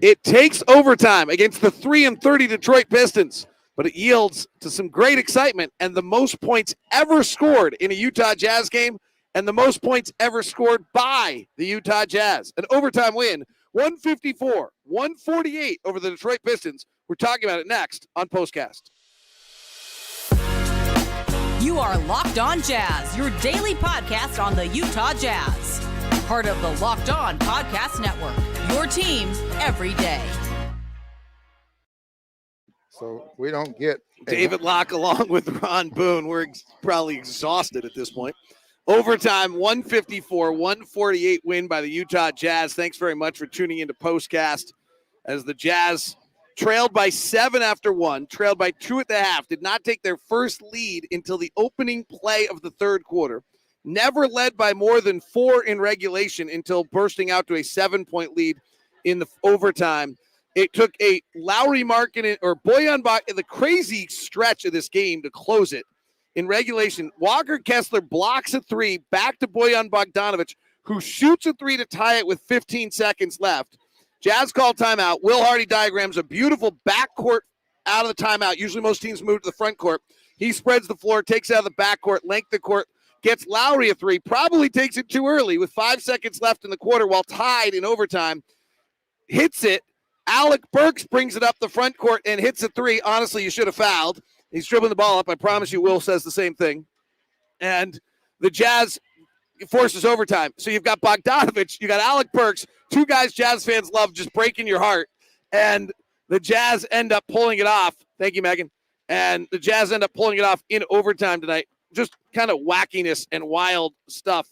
It takes overtime against the 3-30 Detroit Pistons, but it yields to some great excitement and the most points ever scored in a Utah Jazz game and the most points ever scored by the Utah Jazz. An overtime win, 154-148 over the Detroit Pistons. We're talking about it next on Postcast. You are Locked On Jazz, your daily podcast on the Utah Jazz. Part of the Locked On Podcast Network, your team every day. So we don't get David Locke along with Ron Boone. We're probably exhausted at this point. Overtime, 154-148 win by the Utah Jazz. Thanks very much for tuning into Postcast as the Jazz trailed by 7 after 1, trailed by 2 at the half, did not take their first lead until the opening play of the third quarter. Never led by more than 4 in regulation until bursting out to a 7-point lead in the overtime. It took a Lowry Markkanen or Bojan in the crazy stretch of this game to close it. In regulation, Walker Kessler blocks a 3 back to Bojan Bogdanovic, who shoots a 3 to tie it with 15 seconds left. Jazz call timeout. Will Hardy diagrams a beautiful backcourt out of the timeout. Usually most teams move to the front court. He spreads the floor, takes out of the backcourt, length of court, gets Lowry a 3, probably takes it too early with 5 seconds left in the quarter while tied in overtime. Hits it. Alec Burks brings it up the front court and hits a 3. Honestly, you should have fouled. He's dribbling the ball up. I promise you, Will says the same thing. And the Jazz forces overtime. So you've got Bogdanovic, you got Alec Burks, 2 guys Jazz fans love just breaking your heart. And the Jazz end up pulling it off. Thank you, Megan. And the Jazz end up pulling it off in overtime tonight. Just kind of wackiness and wild stuff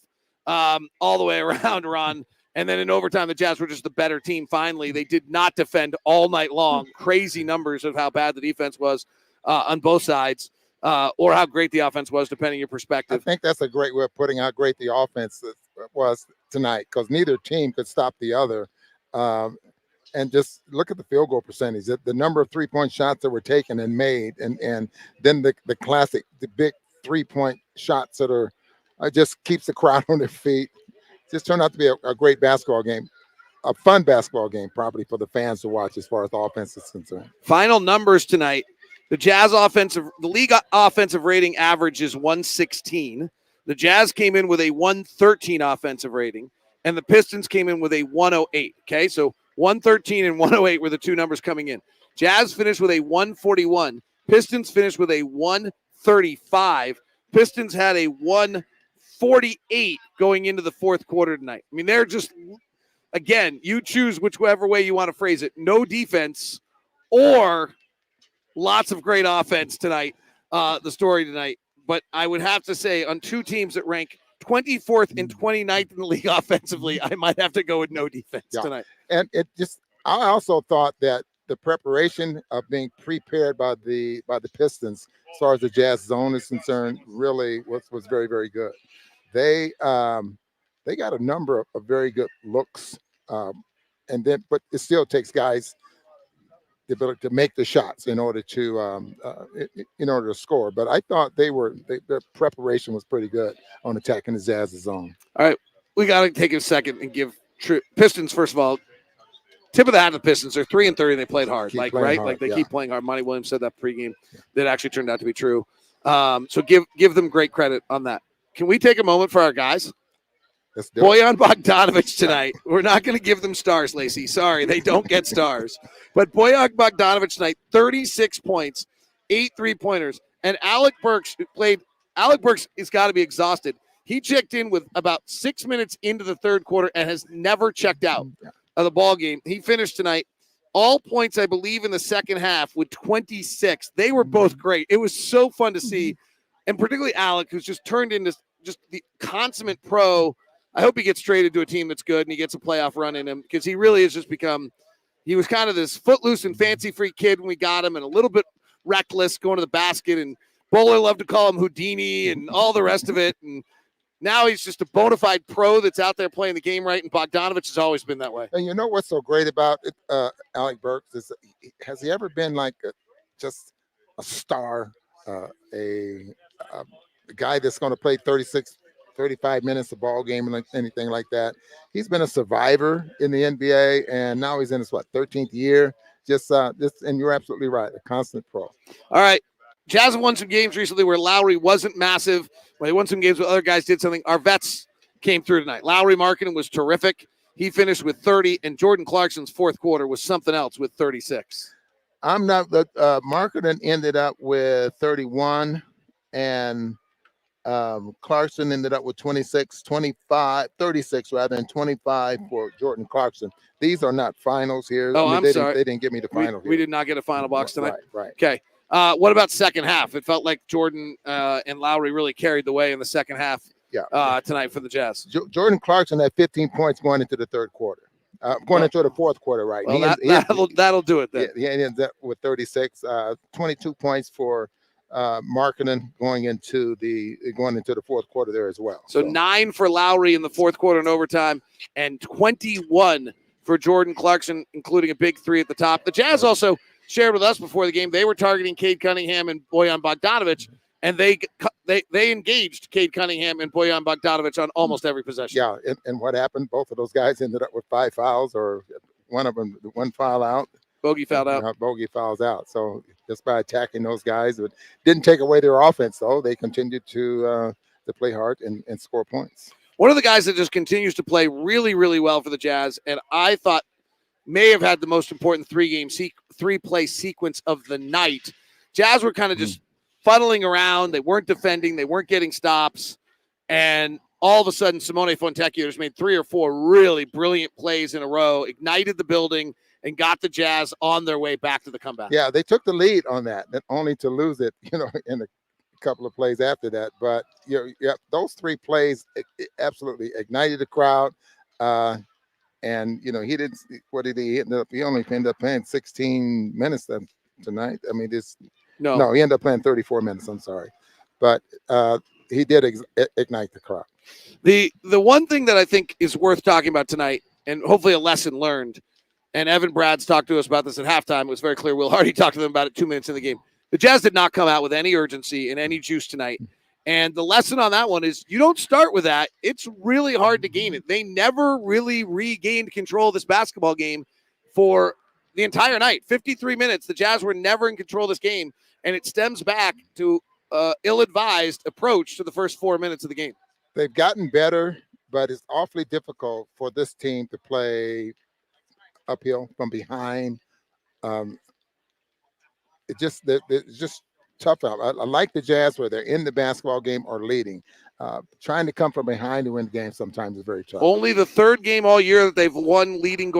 all the way around, Ron. And then in overtime, the Jazz were just the better team finally. They did not defend all night long. Crazy numbers of how bad the defense was on both sides or how great the offense was, depending on your perspective. I think that's a great way of putting how great the offense was tonight because neither team could stop the other. And just look at the field goal percentage, the number of three-point shots that were taken and made, and then the classic, the big three-point shots that are just keeps the crowd on their feet. Just turned out to be a great basketball game, a fun basketball game, probably for the fans to watch as far as the offense is concerned. Final numbers tonight: the league offensive rating average is 116. The Jazz came in with a 113 offensive rating, and the Pistons came in with a 108. Okay, so 113 and 108 were the two numbers coming in. Jazz finished with a 141. Pistons finished with a 135. Pistons had a 148 going into the fourth quarter tonight. I mean, they're just, again, you choose whichever way you want to phrase it. No defense or lots of great offense tonight, the story tonight. But I would have to say on 2 teams that rank 24th and 29th in the league offensively, I might have to go with no defense tonight. And I also thought that the preparation of being prepared by the Pistons, as far as the Jazz zone is concerned, really was very, very good. They got a number of very good looks, but it still takes guys the ability to make the shots in order to score. But I thought their preparation was pretty good on attacking the Jazz's zone. All right, we got to take a second and give Pistons, first of all, tip of the hat to the Pistons. They're 3-30 and they played hard. Keep playing hard. Monty Williams said that pregame. That actually turned out to be true. So give them great credit on that. Can we take a moment for our guys? Bojan Bogdanovic tonight. We're not going to give them stars, Lacey. Sorry, they don't get stars. But Bojan Bogdanovic tonight, 36 points, 8 3-pointers. And Alec Burks has got to be exhausted. He checked in with about 6 minutes into the third quarter and has never checked out of the ball game. He finished tonight all points, I believe, in the second half with 26. They were both great. It was so fun to see. And particularly Alec, who's just turned into just the consummate pro. I hope he gets traded to a team that's good and he gets a playoff run in him because he really has just become – he was kind of this footloose and fancy-free kid when we got him and a little bit reckless going to the basket. And Bowler loved to call him Houdini and all the rest of it. And now he's just a bona fide pro that's out there playing the game right, and Bogdanovic has always been that way. And you know what's so great about it, Alec Burks, is has he ever been like just a star, a guy that's going to play 36 35 minutes a ball game and anything like that. He's been a survivor in the NBA, and now he's in his 13th year. And you're absolutely right, a constant pro. All right. Jazz have won some games recently where Lowry wasn't massive. But they won some games where other guys did something. Our vets came through tonight. Lowry Markkanen was terrific. He finished with 30, and Jordan Clarkson's fourth quarter was something else with 36. I'm not the Markkanen ended up with 31, and Clarkson ended up with 36 rather than 25 for Jordan Clarkson. These are not finals here. Oh, I'm sorry. They didn't give me the final. We did not get a final box tonight. Right. Okay. What about second half? It felt like Jordan and Lowry really carried the way in the second half tonight for the Jazz. Jordan Clarkson had 15 points going into the third quarter. Into the fourth quarter, right? Well, that'll do it then. He ends up with 36, 22 points for Markkanen going into the fourth quarter there as well. So 9 for Lowry in the fourth quarter and overtime, and 21 for Jordan Clarkson, including a big 3 at the top. The Jazz also shared with us before the game they were targeting Cade Cunningham and Bojan Bogdanovic, and they engaged Cade Cunningham and Bojan Bogdanovic on almost every possession. Yeah, and what happened? Both of those guys ended up with 5 fouls, or one of them, one foul out. Bogey fouled out. Bogey fouls out. So just by attacking those guys, it didn't take away their offense, though. They continued to play hard and score points. One of the guys that just continues to play really, really well for the Jazz, and I thought may have had the most important three-play sequence of the night. Jazz were kind of just funneling around. They weren't defending. They weren't getting stops. And all of a sudden, Simone Fontecchio just made 3 or 4 really brilliant plays in a row, ignited the building, and got the Jazz on their way back to the comeback. Yeah, they took the lead on that, only to lose it, in a couple of plays after that. But those 3 plays absolutely ignited the crowd. And he didn't. What did he end up? He only ended up playing 16 minutes tonight. I mean, no, he ended up playing 34 minutes. I'm sorry, but he did ignite the crowd. The one thing that I think is worth talking about tonight, and hopefully a lesson learned, and Evan Brad's talked to us about this at halftime. It was very clear. Will Hardy talked to them about it 2 minutes in the game. The Jazz did not come out with any urgency and any juice tonight. And the lesson on that one is you don't start with that. It's really hard to gain it. They never really regained control of this basketball game for the entire night. 53 minutes. The Jazz were never in control of this game. And it stems back to ill-advised approach to the first 4 minutes of the game. They've gotten better, but it's awfully difficult for this team to play uphill from behind. It's just tough out. I like the Jazz where they're in the basketball game or leading. Trying to come from behind to win the game sometimes is very tough. Only the third game all year that they've won leading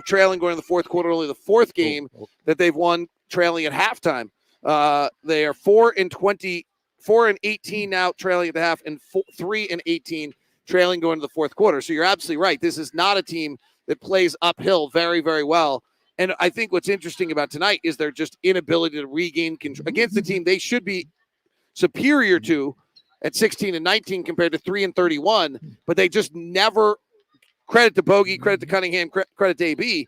trailing going into the fourth quarter. Only the fourth game that they've won trailing at halftime. They are 4-20, 4-18 now trailing at the half, and 3-18 trailing going into the fourth quarter. So you're absolutely right. This is not a team that plays uphill very, very well. And I think what's interesting about tonight is their just inability to regain control against the team they should be superior to at 16-19 compared to 3-31, but they just never, credit to Bogey, credit to Cunningham, credit to AB,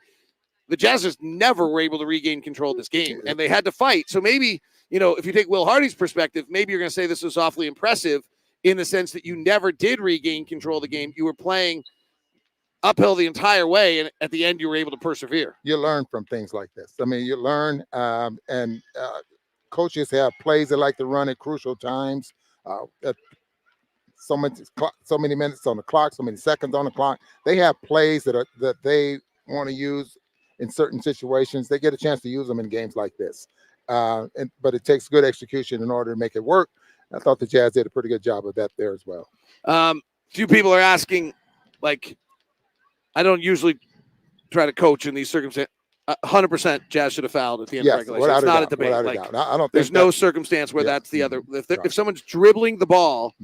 the Jazz just never were able to regain control of this game, and they had to fight. So maybe, if you take Will Hardy's perspective, maybe you're going to say this was awfully impressive in the sense that you never did regain control of the game. You were playing uphill the entire way, and at the end you were able to persevere. You learn from things like this. I mean, you learn, and coaches have plays they like to run at crucial times. So many minutes on the clock, so many seconds on the clock. They have plays that they want to use in certain situations. They get a chance to use them in games like this. But it takes good execution in order to make it work. I thought the Jazz did a pretty good job of that there as well. Few people are asking, I don't usually try to coach in these circumstances. 100% Jazz should have fouled at the end of regulation. It's not a debate. I don't think there's no circumstance where that's the other. If someone's dribbling the ball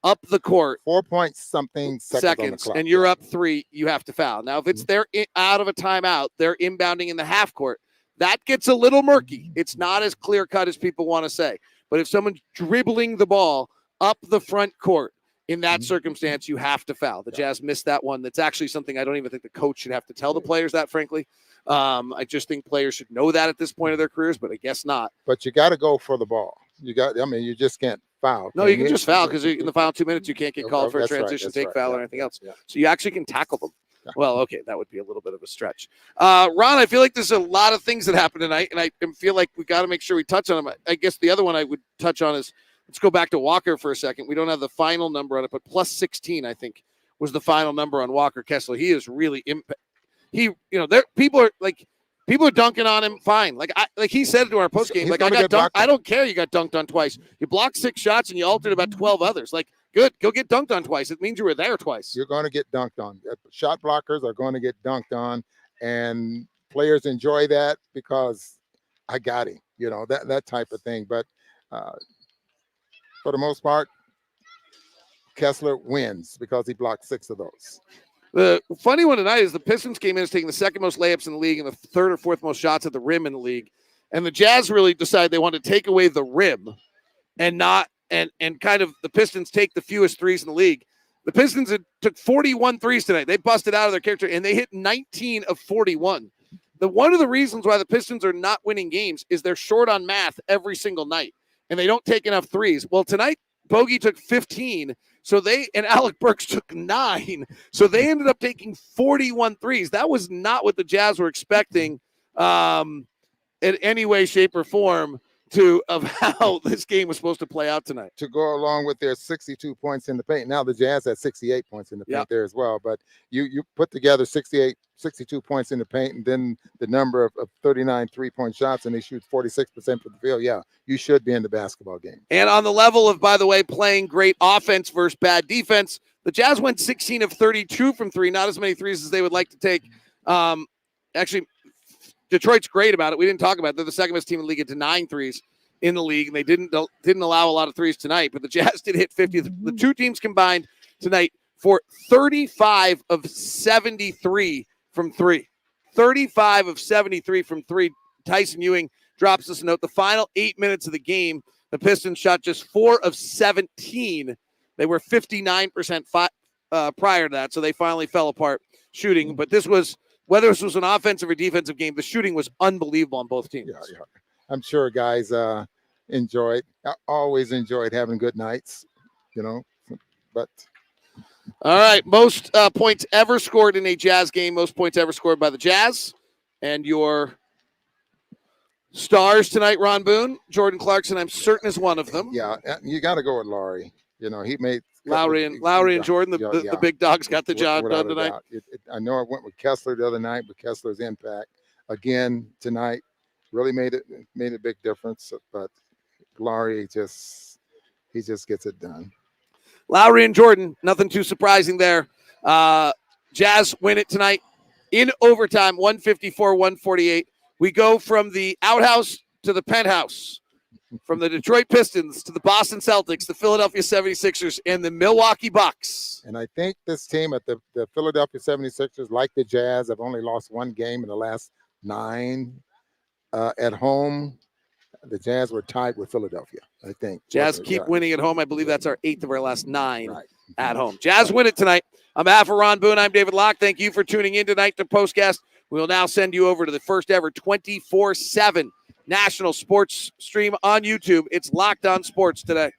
up the court 4 point something seconds and you're up 3, you have to foul. Now, if it's they're out of a timeout, they're inbounding in the half court, that gets a little murky. It's not as clear cut as people want to say. But if someone's dribbling the ball up the front court, in that circumstance, you have to foul. The Jazz missed that one. That's actually something I don't even think the coach should have to tell the players that, frankly. I just think players should know that at this point of their careers, but I guess not. But you got to go for the ball. You just can't foul. No, you can just foul because in the final 2 minutes, you can't get called for a That's right, transition that's take right. foul Yeah, or anything else. yeah. So you actually can tackle them. Yeah. Well, okay, that would be a little bit of a stretch. Ron, I feel like there's a lot of things that happened tonight, and I feel like we got to make sure we touch on them. I guess the other one I would touch on is, let's go back to Walker for a second. We don't have the final number on it, but plus 16, I think, was the final number on Walker Kessler. He is really people are dunking on him. Fine, like he said to our post game, like I don't care. You got dunked on twice. You blocked 6 shots and you altered about 12 others. Like, good, go get dunked on twice. It means you were there twice. You're going to get dunked on. Shot blockers are going to get dunked on, and players enjoy that because I got him. That type of thing. But for the most part, Kessler wins because he blocked 6 of those. The funny one tonight is the Pistons came in as taking the second most layups in the league and the third or fourth most shots at the rim in the league. And the Jazz really decided they wanted to take away the rim and not and kind of the Pistons take the fewest threes in the league. The Pistons took 41 threes tonight. They busted out of their character and they hit 19 of 41. One of the reasons why the Pistons are not winning games is they're short on math every single night and they don't take enough threes. Well, tonight Bogey took 15. And Alec Burks took 9. So they ended up taking 41 threes. That was not what the Jazz were expecting in any way, shape, or form of how this game was supposed to play out tonight. To go along with their 62 points in the paint. Now the Jazz had 68 points in the paint there as well. But you put together 62 points in the paint and then the number of 39 3-point shots, and they shoot 46% from the field. Yeah, you should be in the basketball game. And on the level of, by the way, playing great offense versus bad defense, the Jazz went 16 of 32 from 3, not as many threes as they would like to take. Actually, Detroit's great about it. We didn't talk about it. They're the second best team in the league at 9 threes in the league, and they didn't allow a lot of threes tonight, but the Jazz did hit 50. The two teams combined tonight for 35 of 73 from 3. 35 of 73 from 3. Tyson Ewing drops us a note. The final 8 minutes of the game, the Pistons shot just 4 of 17. They were 59% prior to that, so they finally fell apart shooting. But whether this was an offensive or defensive game, the shooting was unbelievable on both teams. Yeah. I'm sure guys always enjoyed having good nights, but. All right, most points ever scored in a Jazz game, most points ever scored by the Jazz. And your stars tonight, Ron Boone, Jordan Clarkson, I'm certain is one of them. Yeah, you got to go with Laurie. He made Lowry and Jordan, the big dogs got the job done tonight. I know I went with Kessler the other night, but Kessler's impact again tonight really made a big difference. But Lowry he just gets it done. Lowry and Jordan, nothing too surprising there. Jazz win it tonight in overtime, 154-148. We go from the outhouse to the penthouse, from the Detroit Pistons to the Boston Celtics, the Philadelphia 76ers, and the Milwaukee Bucks. And I think this team at the Philadelphia 76ers, like the Jazz, have only lost one game in the last 9 at home. The Jazz were tied with Philadelphia, I think. Jazz keep winning at home. I believe that's our 8th of our last 9 at home. Jazz win it tonight. On behalf of Ron Boone, I'm David Locke. Thank you for tuning in tonight to Postcast. We will now send you over to the first ever 24/7 national sports stream on YouTube. It's Locked On Sports today.